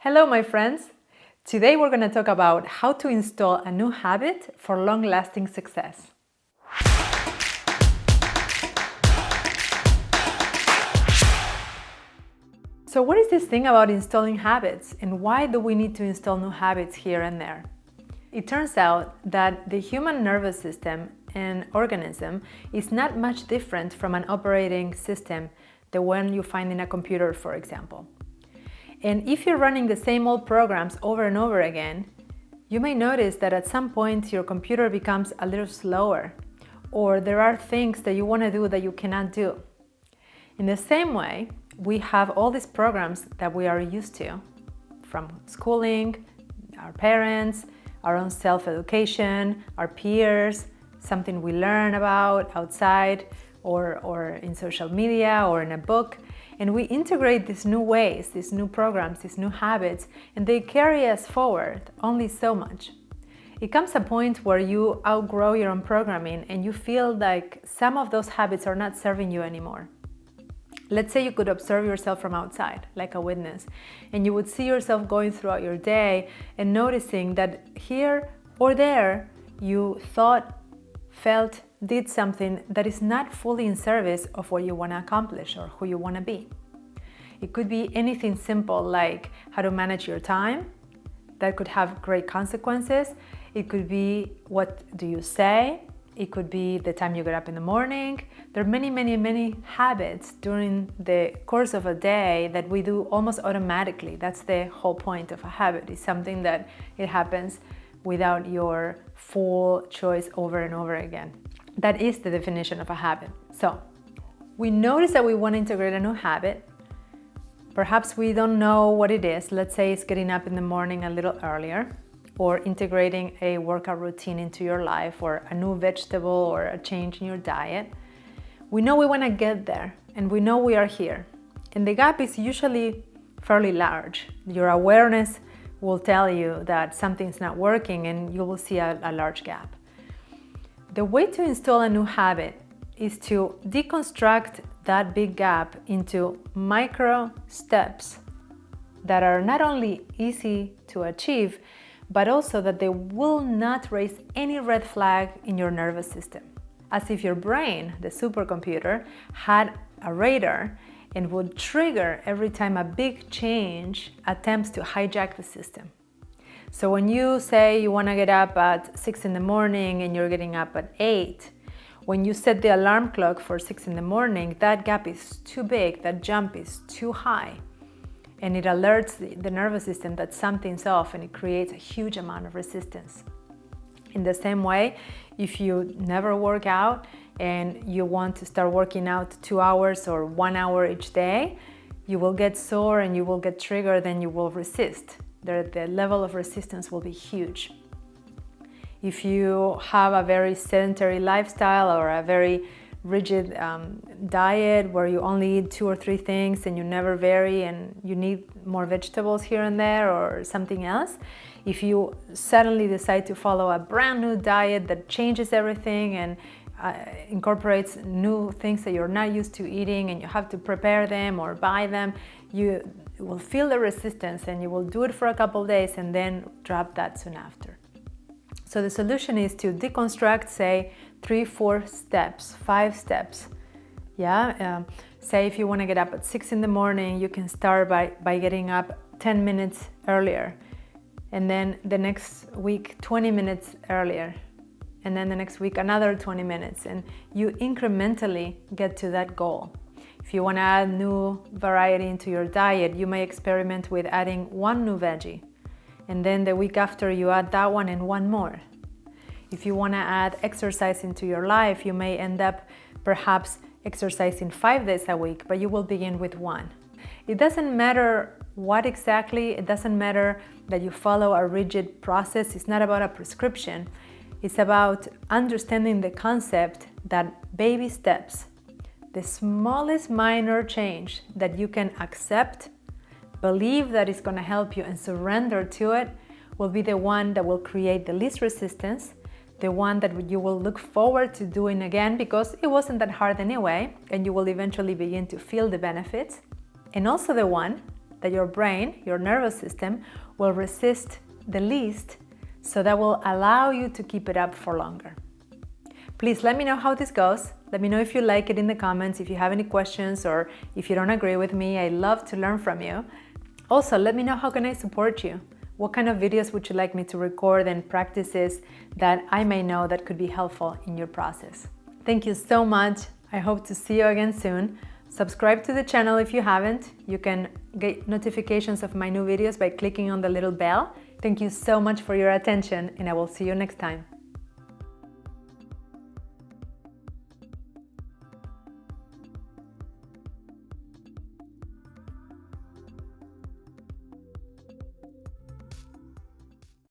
Hello, my friends! Today we're going to talk about how to install a new habit for long-lasting success. So what is this thing about installing habits, and why do we need to install new habits here and there? It turns out that the human nervous system and organism is not much different from an operating system, the one you find in a computer, for example. And if you're running the same old programs over and over again, you may notice that at some point your computer becomes a little slower, or there are things that you want to do that you cannot do. In the same way, we have all these programs that we are used to, from schooling, our parents, our own self-education, our peers, something we learn about outside or in social media or in a book. And we integrate these new ways, these new programs, these new habits, and they carry us forward only so much. It comes a point where you outgrow your own programming and you feel like some of those habits are not serving you anymore. Let's say you could observe yourself from outside, like a witness, and you would see yourself going throughout your day and noticing that here or there you thought, felt, did something that is not fully in service of what you want to accomplish or who you want to be. It could be anything simple like how to manage your time. That could have great consequences. It could be what do you say. It could be the time you get up in the morning. There are many habits during the course of a day that we do almost automatically. That's the whole point of a habit. It's something that it happens without your full choice over and over again. That is the definition of a habit. So we notice that we want to integrate a new habit. Perhaps we don't know what it is. Let's say it's getting up in the morning a little earlier, or integrating a workout routine into your life, or a new vegetable, or a change in your diet. We know we want to get there, and we know we are here. And the gap is usually fairly large. Your awareness will tell you that something's not working, and you will see a large gap. The way to install a new habit is to deconstruct that big gap into micro steps that are not only easy to achieve, but also that they will not raise any red flag in your nervous system. As if your brain, the supercomputer, had a radar and would trigger every time a big change attempts to hijack the system. So when you say you want to get up at 6 in the morning and you're getting up at 8, when you set the alarm clock for 6 in the morning, that gap is too big, that jump is too high. And it alerts the nervous system that something's off, and it creates a huge amount of resistance. In the same way, if you never work out and you want to start working out 2 hours or 1 hour each day, you will get sore and you will get triggered and you will resist. The level of resistance will be huge. If you have a very sedentary lifestyle or a very rigid diet where you only eat 2 or 3 things and you never vary and you need more vegetables here and there or something else, if you suddenly decide to follow a brand new diet that changes everything and incorporates new things that you're not used to eating and you have to prepare them or buy them, you will feel the resistance and you will do it for a couple of days and then drop that soon after. So the solution is to deconstruct, say, 3, 4 steps, 5 steps. Say if you want to get up at 6 in the morning, you can start by getting up 10 minutes earlier. And then the next week, 20 minutes earlier. And then the next week, another 20 minutes. And you incrementally get to that goal. If you want to add new variety into your diet, you may experiment with adding 1 new veggie. And then the week after, you add that one and 1 more. If you want to add exercise into your life, you may end up perhaps exercising 5 days a week, but you will begin with 1. It doesn't matter what exactly, it doesn't matter that you follow a rigid process. It's not about a prescription. It's about understanding the concept that baby steps, the smallest minor change that you can accept, believe that it's going to help you and surrender to it, will be the one that will create the least resistance, the one that you will look forward to doing again because it wasn't that hard anyway, and you will eventually begin to feel the benefits, and also the one that your brain, your nervous system, will resist the least, so that will allow you to keep it up for longer. Please let me know how this goes. Let me know if you like it in the comments, if you have any questions, or if you don't agree with me. I love to learn from you. Also, let me know how can I support you. What kind of videos would you like me to record and practices that I may know that could be helpful in your process? Thank you so much. I hope to see you again soon. Subscribe to the channel if you haven't. You can get notifications of my new videos by clicking on the little bell. Thank you so much for your attention, and I will see you next time.